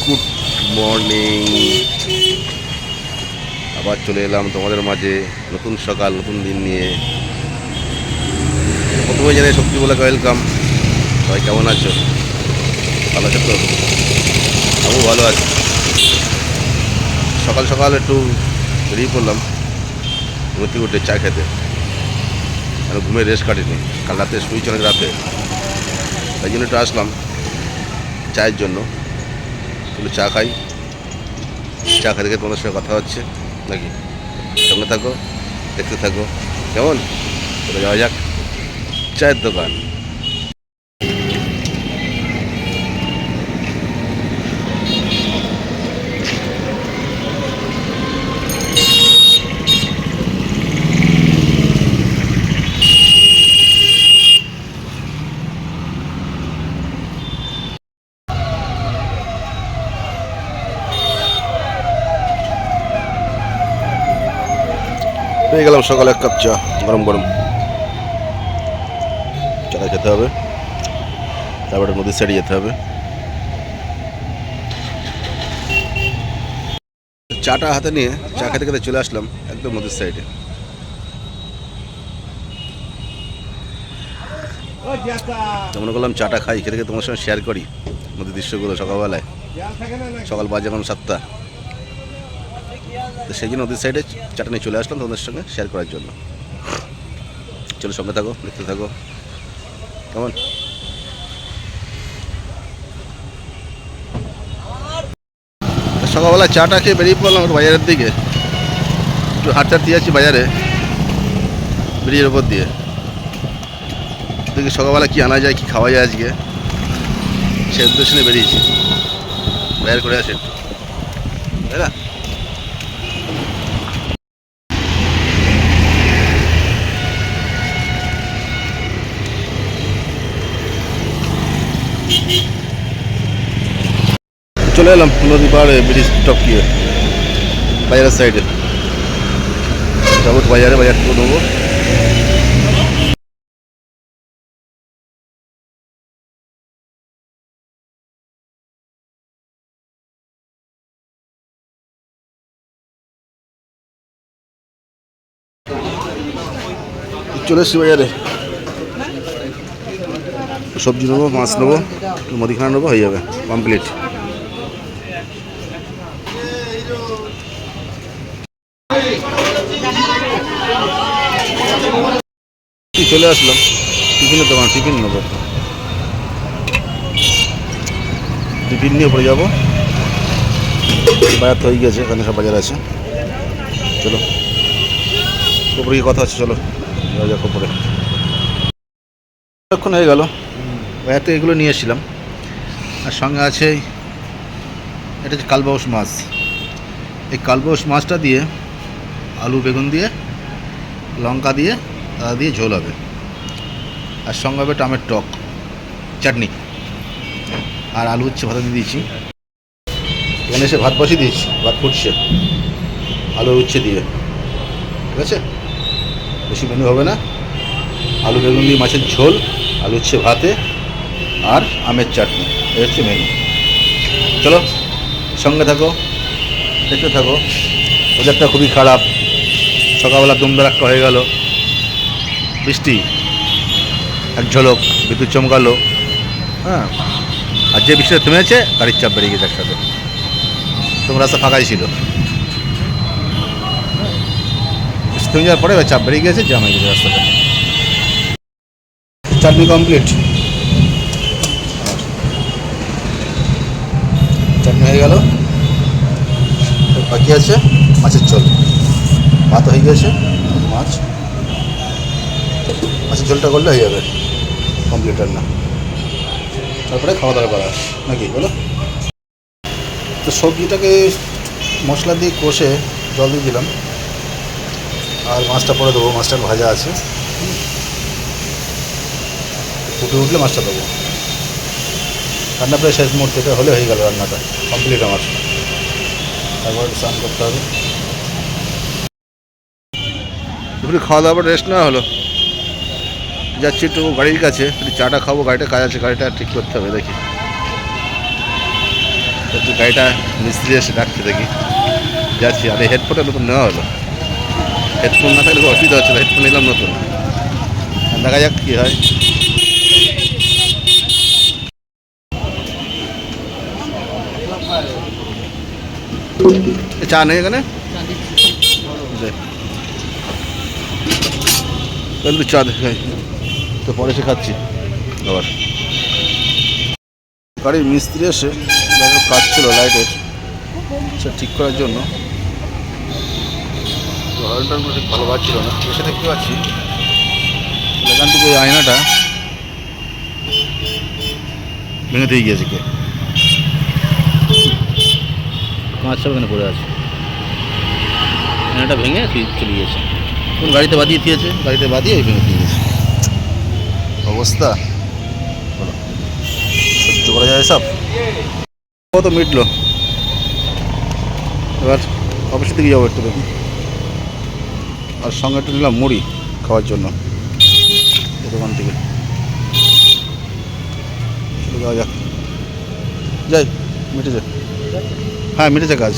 Good morning. আবার চলে এলাম তোমাদের মাঝে নতুন সকাল নতুন দিন নিয়ে। প্রথমে জানাই শক্তিবলাকে ওয়েলকাম। সবাই কেমন আছো? ভালো আছো তো? আমিও ভালো আছি। সকাল সকাল একটু বেরিয়ে পড়লাম ঘুম থেকে উঠে চা খেতে। আর ঘুমে রেস্ট কাটিনি, কাল রাতে শুয়েছি অনেক রাতে, তাই জন্য একটু আসলাম চায়ের জন্য। একটু চা খাই, চা খেতে খেতে তোমাদের সঙ্গে কথা হচ্ছে নাকি। সঙ্গে থাকো, দেখতে থাকো। কেমন? চলে যাওয়া যাক চায়ের দোকান। পেয়ে গেলাম সকালে এক কাপ চা, গরম গরম চাটা খেতে হবে, তারপরে নদীর সাইডে যেতে হবে। চাটা হাতে নিয়ে চা খেতে খেতে চলে আসলাম একদম নদীর সাইডে। মনে করলাম চাটা খাই, খেতে খেতে তোমার সঙ্গে শেয়ার করি নদীর দৃশ্যগুলো সকালবেলায়। সকাল বাজে এখন 7টা, তো সেই জন্য নদীর সাইডে চাটা নিয়ে চলে আসলাম তোমাদের সঙ্গে শেয়ার করার জন্য। চলো সঙ্গে থাকো, দেখতে থাকো। কেমন? সকালবেলা চাটা খেয়ে বেরিয়ে পড়লাম একটু বাজারের দিকে। একটু হাঁটতে দিয়ে আছি বাজারে, ব্রিজের ওপর দিয়ে। দেখি সকালবেলা কী আনা যায়, কী খাওয়া যায় আজকে, সে উদ্দেশ্যে নিয়ে বেরিয়েছি। বাজার করে আসে একটু, তাই না? চলে এলাম নদী পাড়ে, ব্রিজ টপকিয়ে বাজারের সাইডে। যাবো বাজারে, বাজার থেকে নেবো। চলে এসছি বাজারে, সবজি নেবো, মাছ নেবো, মুদিখানা নেবো, হয়ে যাবে কমপ্লিট। চলে আসলাম টিফিনের দোকান, টিফিন নেবো, টিফিন নিয়ে পড়ে যাবো। বাজার তো হয়ে গেছে, এখানে সব বাজার আছে। চলো ওপরে গিয়ে কথা আছে, চলো যাওয়া যাক ওপরে। অনেকক্ষণ হয়ে গেল, বাজার থেকে এগুলো নিয়ে এসেছিলাম। আর সঙ্গে আছে এটা হচ্ছে কালবাউস মাছ। এই কালবাউস মাছটা দিয়ে আলু বেগুন দিয়ে লঙ্কা দিয়ে আদা দিয়ে ঝোল হবে, আর সঙ্গে হবে টমেটো টক চাটনি, আর আলু হচ্ছে ভাত দিয়ে দিয়েছি। এখানে এসে ভাত বসিয়ে দিয়েছি, ভাত ফুটছে আলু উচ্ছে দিয়ে। ঠিক আছে, বেশি মেনু হবে না। আলু বেগুন দিয়ে মাছের ঝোল, আলু উচ্ছে ভাতে, আর আমের চাটনি, এই হচ্ছে মেনু। চলো সঙ্গে থাকো, দেখতে থাকো। ওয়েদারটা খুবই খারাপ, সকালবেলা দমদারাক্কা হয়ে গেল, বৃষ্টি এক ঝলক, বিদ্যুৎ চমকালো। হ্যাঁ, আর যে বৃষ্টিটা থেমেছে গাড়ির চাপ বেরিয়ে গেছে একসাথে। তোমার রাস্তা ফাঁকাই ছিল, বৃষ্টি থেমে যাওয়ার পরে চাপ বেরিয়ে গেছে, জ্যাম হয়ে গেছে রাস্তাটা। চাটনি কমপ্লিট, চাটনি হয়ে গেল। বাকি আছে মাছের ঝোল, ভাত হয়ে গেছে, মাছের ঝোলটা করলে হয়ে যাবে কমপ্লিট রান্না। তারপরে খাওয়া দাওয়া করা নাকি বলো। তো সবজিটাকে মশলা দিয়ে কষে জল দিয়ে দিলাম, আর মাছটা পরে দেবো। মাছটা ভাজা আছে, ফুটে উঠলে মাছটা দেবো। রান্না প্রায় শেষ মুহূর্তে, এটা হলে হয়ে গেল রান্নাটা কমপ্লিট আমার। তারপর স্নান করতে হবে। দুপুরে খাওয়া দাওয়ার রেস্ট নেওয়া হলো, যাচ্ছি একটু গাড়ির কাছে, একটু চাটা খাবো। গাড়িটা কাজ আছে, গাড়িটা ঠিক করতে হবে। দেখি একটু গাড়িটা মিস্ত্রি এসে ডাকতে দেখি, যাচ্ছি। আর এই হেডফোনটা নতুন নেওয়া হলো, হেডফোন না থাকলে খুব অসুবিধা হচ্ছিল, হেডফোন নিলাম নতুন। দেখা যাক কী হয়। চা নেই এখানে, একটু চা দেখাই তো, পরে এসে খাচ্ছি আবার। গাড়ির মিস্ত্রি এসে কাজ ছিল লাইটের, সে ঠিক করার জন্য। হর্নটারগুলো ঠিক ভালো বাজছিল না, এসে দেখতে পাচ্ছি এখান থেকে এই আয়নাটা ভেঙে দিয়ে গিয়েছে কে, কাঁচ সব এখানে পড়ে আছে, আয়নাটা ভেঙে চলে গিয়েছে। কোন গাড়িতে বাদিয়ে দিয়েছে, গাড়িতে বাদিয়ে ভেঙে দিয়ে গেছে। অবস্থা বলো, সহ্য করা যায় সব। কত মিটলো, এবার অফিসের দিকে যাবো একটু দেখুন। আর সঙ্গে একটু নিলাম মুড়ি খাওয়ার জন্য দোকান থেকে। চলে যাওয়া যাক, যাই, মিটেছে। হ্যাঁ মিটেছে কাজ।